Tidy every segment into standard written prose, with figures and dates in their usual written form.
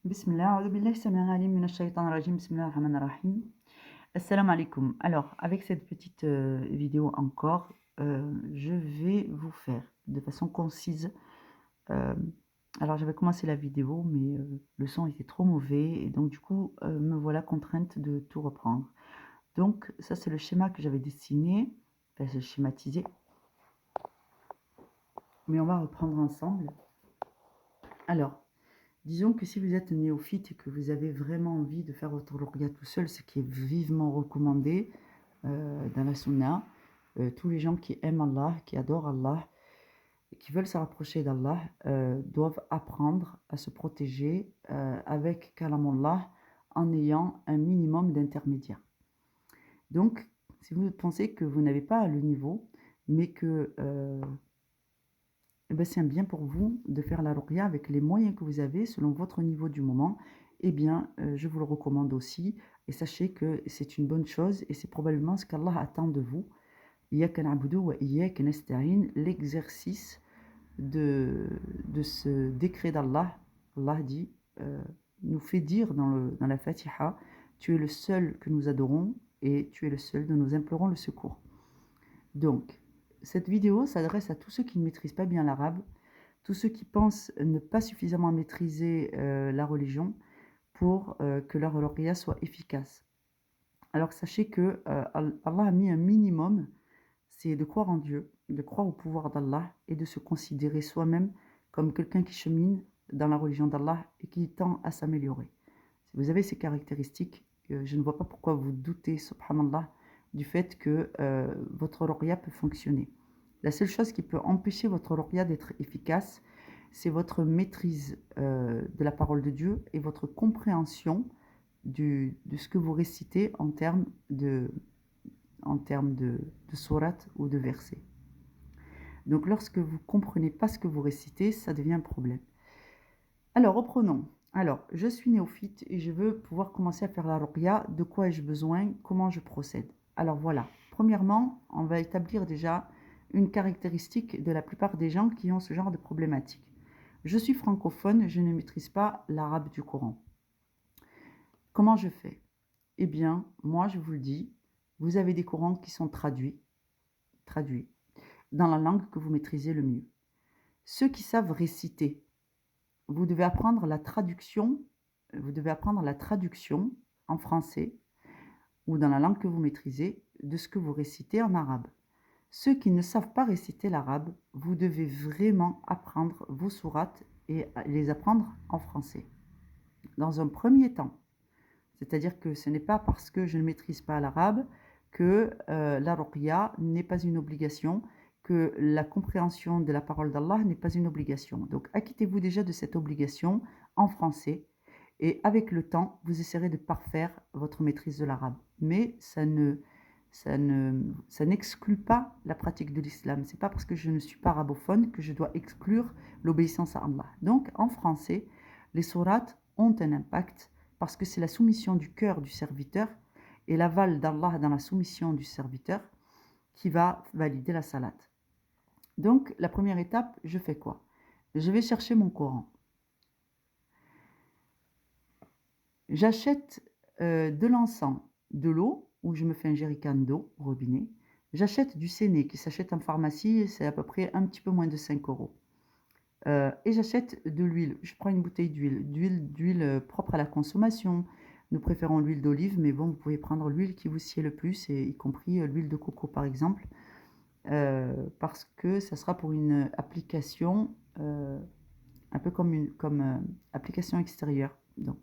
Bismillah, a'udhu billahi samir alim minash shaitanir rajim, bismillah ar-rahman ar-rahim. Assalamu alaikum. Alors, avec cette petite vidéo encore, je vais vous faire de façon concise. euh, alors, j'avais commencé la vidéo, mais le son était trop mauvais, et donc du coup, me voilà contrainte de tout reprendre. Donc, ça, c'est le schéma que j'avais dessiné, enfin, c'est schématisé, mais on va reprendre ensemble. Alors, disons que si vous êtes néophyte et que vous avez vraiment envie de faire votre ruqya tout seul, ce qui est vivement recommandé dans la sunna, tous les gens qui aiment Allah, qui adorent Allah, et qui veulent se rapprocher d'Allah, doivent apprendre à se protéger avec Kalamullah en ayant un minimum d'intermédiaires. Donc, si vous pensez que vous n'avez pas le niveau, mais que c'est bien pour vous de faire la ruqya avec les moyens que vous avez selon votre niveau du moment. Eh bien, je vous le recommande aussi. Et sachez que c'est une bonne chose et c'est probablement ce qu'Allah attend de vous. Iyyaka na'budu wa iyyaka nasta'in, l'exercice de ce décret d'Allah. Allah dit, nous fait dire dans la Fatiha, tu es le seul que nous adorons et tu es le seul dont nous implorons le secours. Donc, cette vidéo s'adresse à tous ceux qui ne maîtrisent pas bien l'arabe, tous ceux qui pensent ne pas suffisamment maîtriser la religion pour que leur ruqya soit efficace. Alors sachez que Allah a mis un minimum, c'est de croire en Dieu, de croire au pouvoir d'Allah et de se considérer soi-même comme quelqu'un qui chemine dans la religion d'Allah et qui tend à s'améliorer. Si vous avez ces caractéristiques, je ne vois pas pourquoi vous doutez, subhanallah, du fait que votre ruqya peut fonctionner. La seule chose qui peut empêcher votre ruqya d'être efficace, c'est votre maîtrise de la parole de Dieu et votre compréhension de ce que vous récitez en termes de sourate ou de versets. Donc lorsque vous ne comprenez pas ce que vous récitez, ça devient un problème. Alors reprenons. Alors, je suis néophyte et je veux pouvoir commencer à faire la ruqya. De quoi ai-je besoin? Comment je procède? Alors voilà. Premièrement, on va établir déjà une caractéristique de la plupart des gens qui ont ce genre de problématique. Je suis francophone, je ne maîtrise pas l'arabe du Coran. Comment je fais? Eh bien, moi je vous le dis, vous avez des Corans qui sont traduits dans la langue que vous maîtrisez le mieux. Ceux qui savent réciter, vous devez apprendre la traduction en français ou dans la langue que vous maîtrisez de ce que vous récitez en arabe. Ceux qui ne savent pas réciter l'arabe, vous devez vraiment apprendre vos sourates et les apprendre en français. Dans un premier temps, c'est-à-dire que ce n'est pas parce que je ne maîtrise pas l'arabe que la ruqya n'est pas une obligation, que la compréhension de la parole d'Allah n'est pas une obligation. Donc acquittez-vous déjà de cette obligation en français et avec le temps, vous essaierez de parfaire votre maîtrise de l'arabe. Mais ça n'exclut pas la pratique de l'islam. C'est pas parce que je ne suis pas arabophone que je dois exclure l'obéissance à Allah. Donc en français, les sourates ont un impact parce que c'est la soumission du cœur du serviteur et l'aval d'Allah dans la soumission du serviteur qui va valider la salate. Donc, la première étape, je fais quoi? Je vais chercher mon Coran. J'achète de l'encens, de l'eau, où je me fais un jerrycan d'eau au robinet. J'achète du séné qui s'achète en pharmacie, c'est à peu près un petit peu moins de 5 euros. Et j'achète de l'huile. Je prends une bouteille d'huile propre à la consommation. Nous préférons l'huile d'olive, mais bon, vous pouvez prendre l'huile qui vous sied le plus, et y compris l'huile de coco par exemple, parce que ça sera pour une application un peu comme application extérieure. Donc,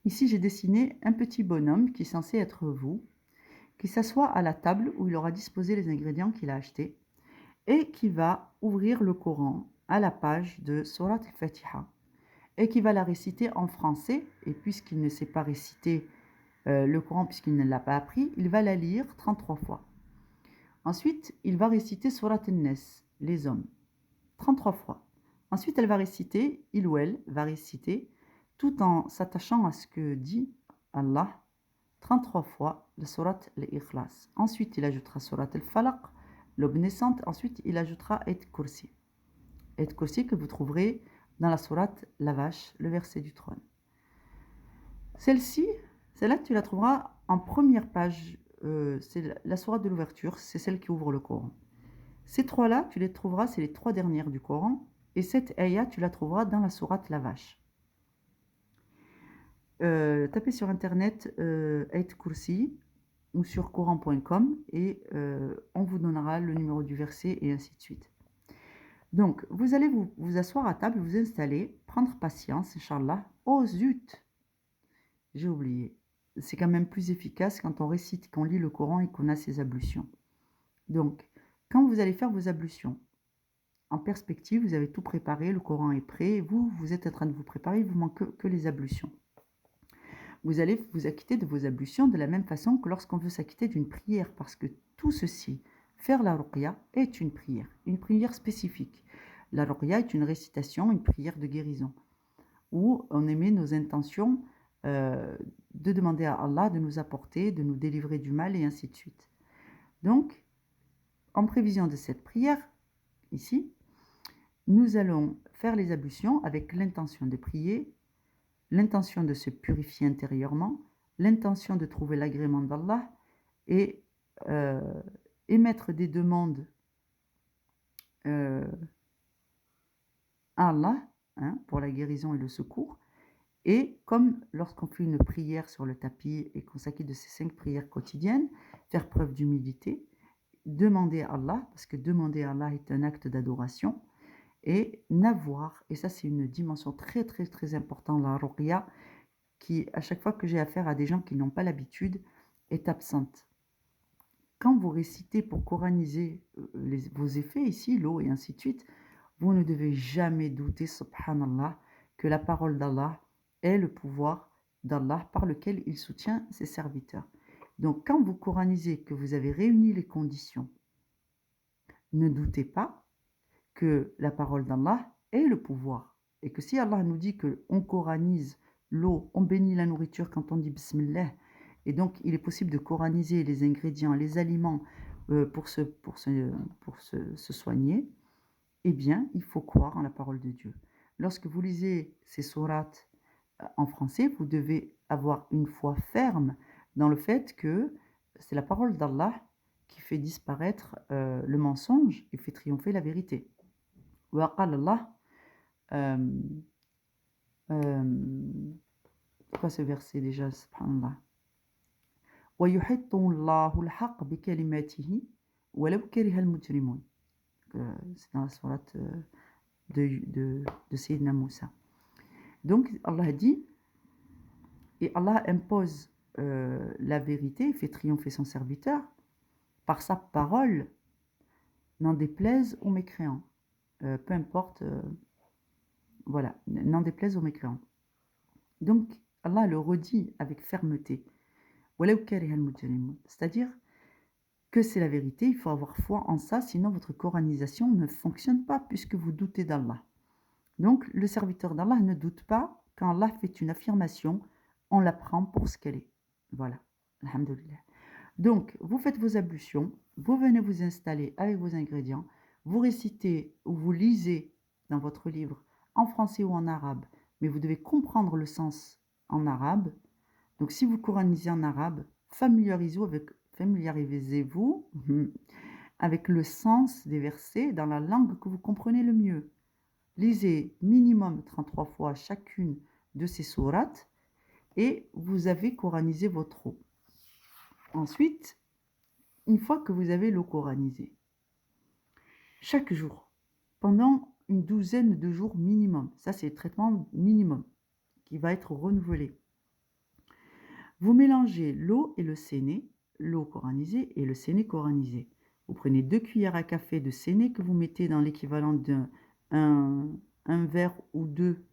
ici, j'ai dessiné un petit bonhomme qui est censé être vous, qui s'assoit à la table où il aura disposé les ingrédients qu'il a achetés et qui va ouvrir le Coran à la page de Surat al-Fatiha et qui va la réciter en français. Et puisqu'il ne sait pas réciter le Coran, puisqu'il ne l'a pas appris, il va la lire 33 fois. Ensuite, il va réciter Surat al-Nas, les hommes, 33 fois. Ensuite, il ou elle va réciter, tout en s'attachant à ce que dit Allah, 33 fois la Surat al-Ikhlas. Ensuite, il ajoutera Surat al-Falaq, l'aube naissante. Ensuite, il ajoutera Ayat Kursi. Ayat Kursi que vous trouverez dans la sourate La Vache, le verset du trône. Celle-là, tu la trouveras en première page. C'est la sourate de l'ouverture, c'est celle qui ouvre le Coran. Ces trois-là, tu les trouveras, c'est les trois dernières du Coran. Et cette ayah, tu la trouveras dans la sourate La Vache. Tapez sur internet Ayat Kursi ou sur coran.com et on vous donnera le numéro du verset et ainsi de suite. Donc, vous allez vous asseoir à table, vous installer, prendre patience, Inch'Allah. Oh zut! J'ai oublié. C'est quand même plus efficace quand on récite, qu'on lit le Coran et qu'on a ses ablutions. Donc, quand vous allez faire vos ablutions, en perspective, vous avez tout préparé, le Coran est prêt, vous êtes en train de vous préparer, il vous manque que les ablutions. Vous allez vous acquitter de vos ablutions de la même façon que lorsqu'on veut s'acquitter d'une prière, parce que tout ceci, faire la ruqya, est une prière spécifique. La ruqya est une récitation, une prière de guérison, où on émet nos intentions de demander à Allah de nous apporter, de nous délivrer du mal et ainsi de suite. Donc, en prévision de cette prière, ici, nous allons faire les ablutions avec l'intention de prier, l'intention de se purifier intérieurement, l'intention de trouver l'agrément d'Allah et émettre des demandes à Allah pour la guérison et le secours. Et comme lorsqu'on fait une prière sur le tapis et qu'on s'acquitte de ces 5 prières quotidiennes, faire preuve d'humilité, demander à Allah, parce que demander à Allah est un acte d'adoration, et n'avoir, et ça c'est une dimension très très très importante, la ruqya, qui à chaque fois que j'ai affaire à des gens qui n'ont pas l'habitude, est absente. Quand vous récitez pour coraniser vos effets ici, l'eau et ainsi de suite, vous ne devez jamais douter, subhanallah, que la parole d'Allah est le pouvoir d'Allah par lequel il soutient ses serviteurs. Donc quand vous coranisez, que vous avez réuni les conditions, ne doutez pas que la parole d'Allah est le pouvoir. Et que si Allah nous dit qu'on coranise l'eau, on bénit la nourriture quand on dit Bismillah, et donc il est possible de coraniser les ingrédients, les aliments pour se soigner, eh bien, il faut croire en la parole de Dieu. Lorsque vous lisez ces sourates en français, vous devez avoir une foi ferme dans le fait que c'est la parole d'Allah qui fait disparaître le mensonge et fait triompher la vérité. Wa qala Allah, c'est quoi ce verset déjà, subhanallah? Wa yuhittu Allahu al-haqq bi kalimatihi walaw kariha al-mujrimun. C'est dans la sourate de Sayyidina Moussa. Donc Allah dit, et Allah impose la vérité, fait triompher son serviteur par sa parole, n'en déplaise aux mécréants. Peu importe, voilà, n'en déplaise aux mécréants. Donc Allah le redit avec fermeté, c'est-à-dire que c'est la vérité, il faut avoir foi en ça, sinon votre coranisation ne fonctionne pas puisque vous doutez d'Allah. Donc le serviteur d'Allah ne doute pas, quand Allah fait une affirmation, on la prend pour ce qu'elle est. Voilà, alhamdoulilah. Donc vous faites vos ablutions, vous venez vous installer avec vos ingrédients, vous récitez ou vous lisez dans votre livre en français ou en arabe, mais vous devez comprendre le sens en arabe. Donc si vous coranisez en arabe, familiarisez-vous avec le sens des versets dans la langue que vous comprenez le mieux. Lisez minimum 33 fois chacune de ces sourates et vous avez coranisé votre eau. Ensuite, une fois que vous avez l'eau coranisée, chaque jour, pendant une douzaine de jours minimum, ça c'est le traitement minimum qui va être renouvelé. Vous mélangez l'eau et le séné, l'eau coranisée et le séné coranisé. Vous prenez 2 cuillères à café de séné que vous mettez dans l'équivalent d'un verre ou 2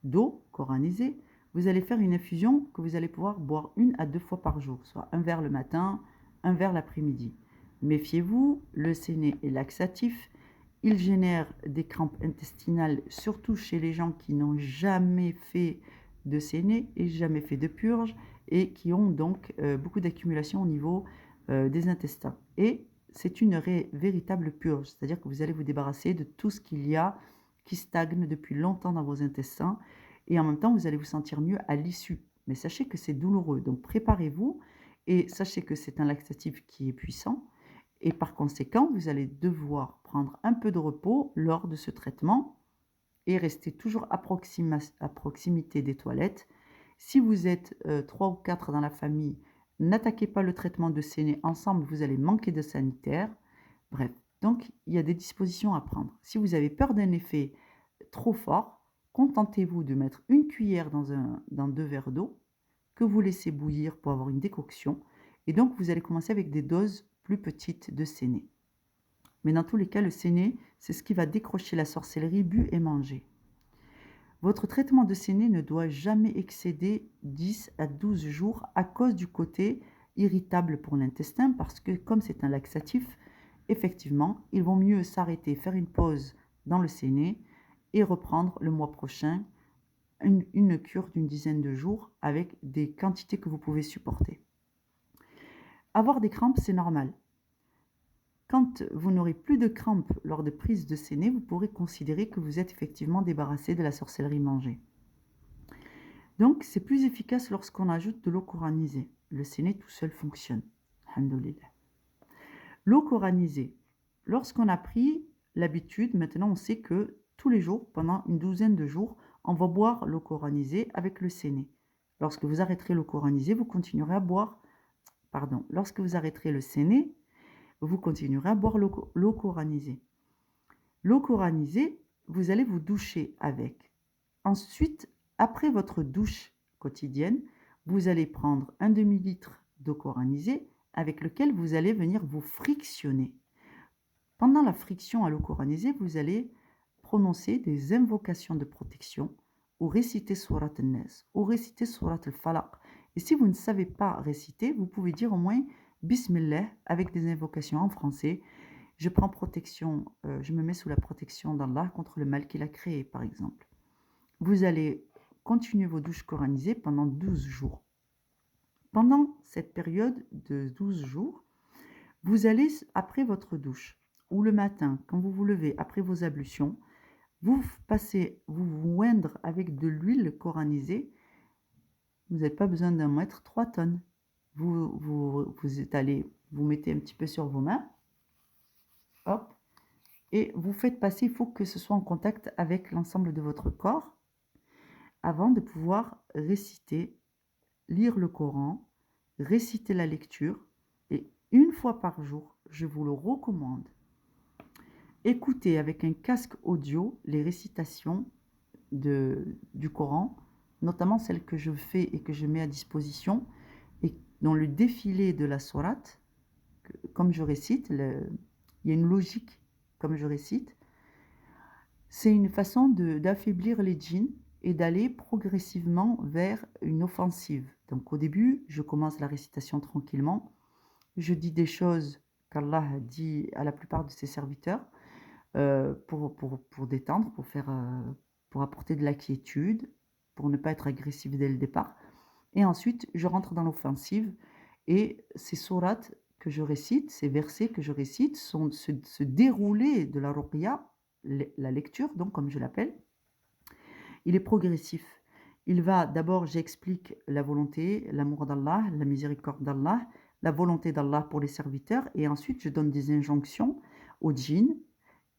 d'eau coranisée. Vous allez faire une infusion que vous allez pouvoir boire 1 à 2 fois par jour, soit un verre le matin, un verre l'après-midi. Méfiez-vous, le séné est laxatif, il génère des crampes intestinales, surtout chez les gens qui n'ont jamais fait de séné et jamais fait de purge et qui ont donc beaucoup d'accumulation au niveau des intestins. Et c'est une véritable purge, c'est-à-dire que vous allez vous débarrasser de tout ce qu'il y a qui stagne depuis longtemps dans vos intestins et en même temps, vous allez vous sentir mieux à l'issue. Mais sachez que c'est douloureux, donc préparez-vous et sachez que c'est un laxatif qui est puissant et par conséquent, vous allez devoir prendre un peu de repos lors de ce traitement et rester toujours à proximité des toilettes. Si vous êtes 3 ou 4 dans la famille, n'attaquez pas le traitement de séné ensemble, vous allez manquer de sanitaire. Bref, donc il y a des dispositions à prendre. Si vous avez peur d'un effet trop fort, contentez-vous de mettre une cuillère dans 2 verres d'eau que vous laissez bouillir pour avoir une décoction. Et donc, vous allez commencer avec des doses plus petites de séné. Mais dans tous les cas, le séné, c'est ce qui va décrocher la sorcellerie bu et mangée. Votre traitement de séné ne doit jamais excéder 10 à 12 jours à cause du côté irritable pour l'intestin parce que comme c'est un laxatif, effectivement, il vaut mieux s'arrêter, faire une pause dans le séné et reprendre le mois prochain une cure d'une dizaine de jours avec des quantités que vous pouvez supporter. Avoir des crampes, c'est normal. Quand vous n'aurez plus de crampes lors de prise de séné, vous pourrez considérer que vous êtes effectivement débarrassé de la sorcellerie mangée. Donc, c'est plus efficace lorsqu'on ajoute de l'eau coranisée. Le séné tout seul fonctionne. Alhamdoulilah. L'eau coranisée. Lorsqu'on a pris l'habitude, maintenant on sait que tous les jours, pendant une douzaine de jours, on va boire l'eau coranisée avec le séné. Lorsque vous arrêterez l'eau coranisée, vous continuerez à boire... lorsque vous arrêterez le séné, vous continuerez à boire l'eau coranisée. L'eau coranisée, vous allez vous doucher avec. Ensuite, après votre douche quotidienne, vous allez prendre un demi-litre d'eau coranisée avec lequel vous allez venir vous frictionner. Pendant la friction à l'eau coranisée, vous allez prononcer des invocations de protection ou réciter Surat al-Nas ou réciter Surat al-Falaq. Et si vous ne savez pas réciter, vous pouvez dire au moins Bismillah avec des invocations en français. Je prends protection, je me mets sous la protection d'Allah contre le mal qu'il a créé, par exemple. Vous allez continuer vos douches coranisées pendant 12 jours. Pendant cette période de 12 jours, vous allez, après votre douche, ou le matin, quand vous vous levez après vos ablutions, vous vous oindre avec de l'huile coranisée. Vous n'avez pas besoin d'en mettre 3 tonnes. Vous étalez, vous mettez un petit peu sur vos mains, hop, et vous faites passer, il faut que ce soit en contact avec l'ensemble de votre corps avant de pouvoir réciter, lire le Coran, réciter la lecture, et une fois par jour, je vous le recommande, écoutez avec un casque audio les récitations du Coran, notamment celles que je fais et que je mets à disposition, et dans le défilé de la sourate, comme je récite, il y a une logique comme je récite, c'est une façon d'affaiblir les djinns et d'aller progressivement vers une offensive. Donc au début, je commence la récitation tranquillement, je dis des choses qu'Allah dit à la plupart de ses serviteurs pour détendre, pour apporter de la quiétude, pour ne pas être agressif dès le départ. Et ensuite, je rentre dans l'offensive et ces sourates que je récite, ces versets que je récite sont ce déroulé de la ruqya, la lecture, donc comme je l'appelle, il est progressif. Il va d'abord, j'explique la volonté, l'amour d'Allah, la miséricorde d'Allah, la volonté d'Allah pour les serviteurs, et ensuite je donne des injonctions aux djinns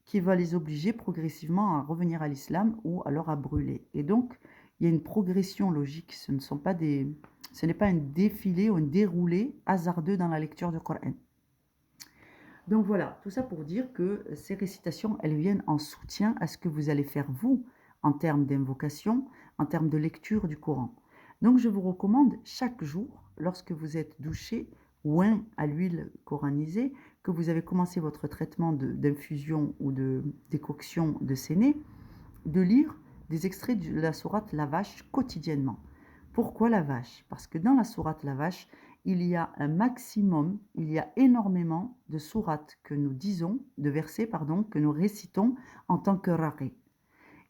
qui va les obliger progressivement à revenir à l'islam ou alors à brûler. Et donc, il y a une progression logique, ce n'est pas un défilé ou un déroulé hasardeux dans la lecture du Coran. Donc voilà, tout ça pour dire que ces récitations, elles viennent en soutien à ce que vous allez faire vous, en termes d'invocation, en termes de lecture du Coran. Donc je vous recommande chaque jour, lorsque vous êtes douché, oint à l'huile coranisée, que vous avez commencé votre traitement d'infusion ou de décoction de séné, de lire des extraits de la sourate La Vache quotidiennement. Pourquoi la vache? Parce que dans la sourate La Vache, il y a un maximum, il y a énormément de sourates que nous disons, de versets, pardon, que nous récitons en tant que raqi.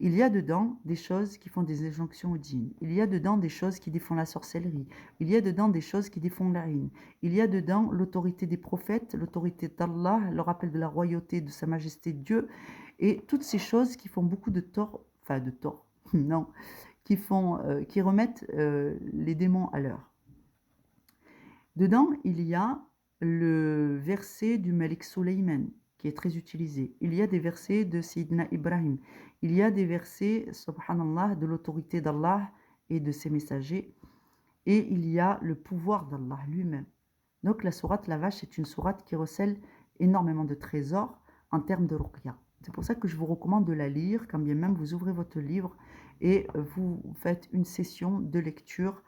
Il y a dedans des choses qui font des injonctions au djinn. Il y a dedans des choses qui défont la sorcellerie. Il y a dedans des choses qui défont la haine. Il y a dedans l'autorité des prophètes, l'autorité d'Allah, le rappel de la royauté de Sa Majesté Dieu, et toutes ces choses qui font beaucoup de tort, enfin de tort, non, qui remettent les démons à l'heure. Dedans, il y a le verset du Malik Sulayman, qui est très utilisé. Il y a des versets de Sayyidina Ibrahim. Il y a des versets, subhanallah, de l'autorité d'Allah et de ses messagers. Et il y a le pouvoir d'Allah lui-même. Donc la sourate La Vache est une sourate qui recèle énormément de trésors en termes de ruqya. C'est pour ça que je vous recommande de la lire, quand bien même vous ouvrez votre livre et vous faites une session de lecture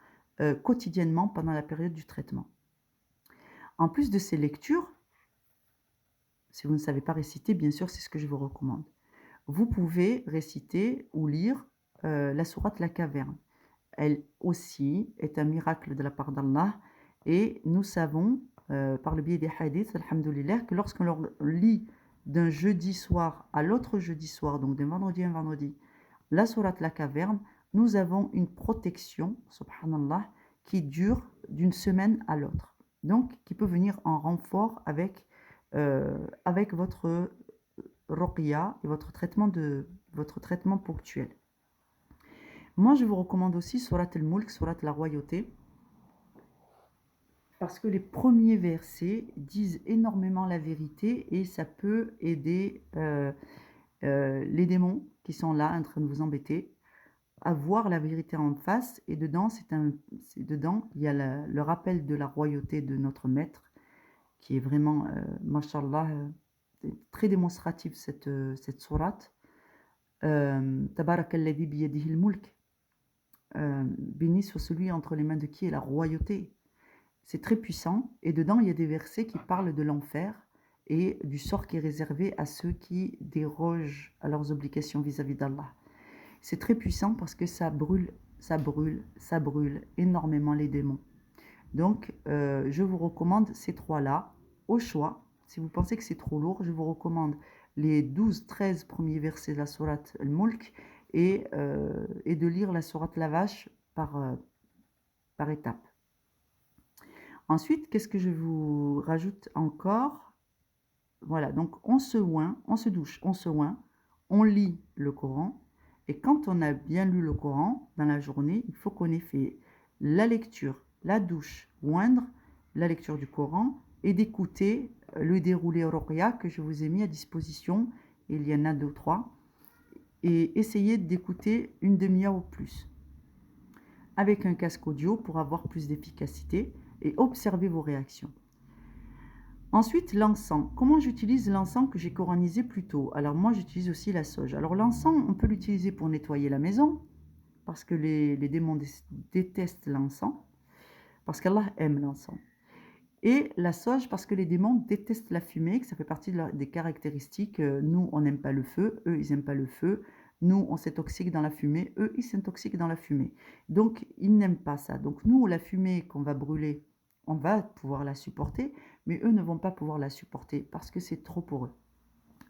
quotidiennement pendant la période du traitement. En plus de ces lectures, si vous ne savez pas réciter, bien sûr, c'est ce que je vous recommande. Vous pouvez réciter ou lire la sourate La Caverne. Elle aussi est un miracle de la part d'Allah et nous savons, par le biais des hadiths, alhamdoulilah, que lorsqu'on lit d'un jeudi soir à l'autre jeudi soir, donc d'un vendredi à un vendredi, la sourate La Caverne, nous avons une protection, subhanallah, qui dure d'une semaine à l'autre. Donc, qui peut venir en renfort avec votre ruqya et votre traitement ponctuel. Moi, je vous recommande aussi Surat al-Mulk, Surat la royauté, parce que les premiers versets disent énormément la vérité et ça peut aider les démons qui sont là en train de vous embêter à voir la vérité en face. Et dedans, il y a le rappel de la royauté de notre maître, qui est vraiment, mashallah, très démonstrative cette sourate. Tabarakalladhi biyadihi al-mulk. Béni soit celui entre les mains de qui est la royauté. C'est très puissant et dedans il y a des versets qui parlent de l'enfer et du sort qui est réservé à ceux qui dérogent à leurs obligations vis-à-vis d'Allah. C'est très puissant parce que ça brûle énormément les démons. Donc je vous recommande ces trois-là au choix. Si vous pensez que c'est trop lourd, je vous recommande les 12-13 premiers versets de la sourate Al-Mulk et de lire la sourate La Vache par étapes. Ensuite, qu'est-ce que je vous rajoute encore? Voilà, donc on se oint, on se douche, on se oint, on lit le Coran. Et quand on a bien lu le Coran dans la journée, il faut qu'on ait fait la lecture, la douche, oindre, la lecture du Coran et d'écouter le déroulé ruqya que je vous ai mis à disposition. Il y en a 2 ou 3. Et essayez d'écouter une demi-heure ou plus avec un casque audio pour avoir plus d'efficacité et observer vos réactions. Ensuite, l'encens. Comment j'utilise l'encens que j'ai coranisé plus tôt? Alors moi, j'utilise aussi la sauge. Alors l'encens, on peut l'utiliser pour nettoyer la maison, parce que les démons détestent l'encens, parce qu'Allah aime l'encens. Et la sauge, parce que les démons détestent la fumée, que ça fait partie des caractéristiques. Nous, on n'aime pas le feu, eux, ils n'aiment pas le feu. Nous, on s'intoxique dans la fumée, eux, ils s'intoxiquent dans la fumée. Donc, ils n'aiment pas ça. Donc, nous, la fumée qu'on va brûler, on va pouvoir la supporter, mais eux ne vont pas pouvoir la supporter parce que c'est trop pour eux.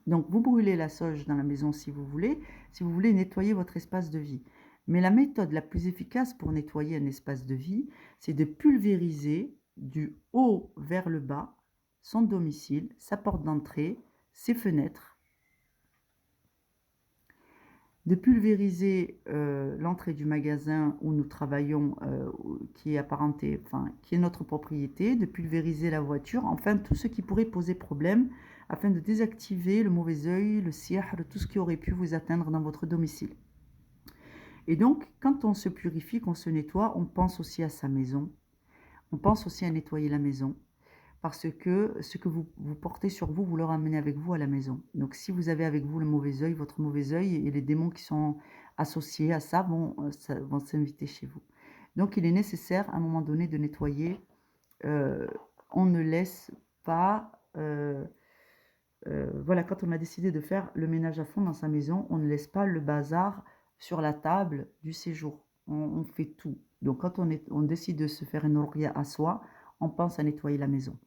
Donc, vous brûlez la sauge dans la maison si vous voulez nettoyer votre espace de vie. Mais la méthode la plus efficace pour nettoyer un espace de vie, c'est de pulvériser du haut vers le bas son domicile, sa porte d'entrée, ses fenêtres, de pulvériser l'entrée du magasin où nous travaillons, qui est apparenté, enfin, qui est notre propriété, de pulvériser la voiture, enfin tout ce qui pourrait poser problème, afin de désactiver le mauvais œil, le sihr, tout ce qui aurait pu vous atteindre dans votre domicile. Et donc, quand on se purifie, qu'on se nettoie, on pense aussi à sa maison, on pense aussi à nettoyer la maison, parce que ce que vous portez sur vous, vous le ramenez avec vous à la maison. Donc si vous avez avec vous le mauvais œil, votre mauvais œil, et les démons qui sont associés à ça vont s'inviter chez vous. Donc il est nécessaire à un moment donné de nettoyer. On ne laisse pas... voilà, quand on a décidé de faire le ménage à fond dans sa maison, on ne laisse pas le bazar sur la table du séjour. On fait tout. Donc quand on décide de se faire une ruqya à soi, on pense à nettoyer la maison.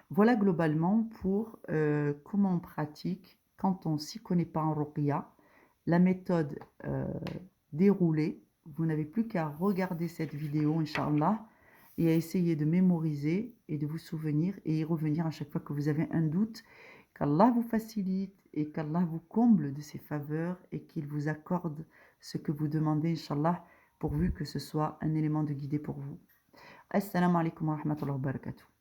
Voilà globalement pour comment on pratique quand on ne s'y connaît pas en ruqya la méthode déroulée. Vous n'avez plus qu'à regarder cette vidéo, Inch'Allah, et à essayer de mémoriser et de vous souvenir et y revenir à chaque fois que vous avez un doute. Qu'Allah vous facilite et qu'Allah vous comble de ses faveurs et qu'il vous accorde ce que vous demandez, Inch'Allah, pourvu que ce soit un élément de guidée pour vous. Assalamu alaikum wa rahmatullahi wa barakatuh.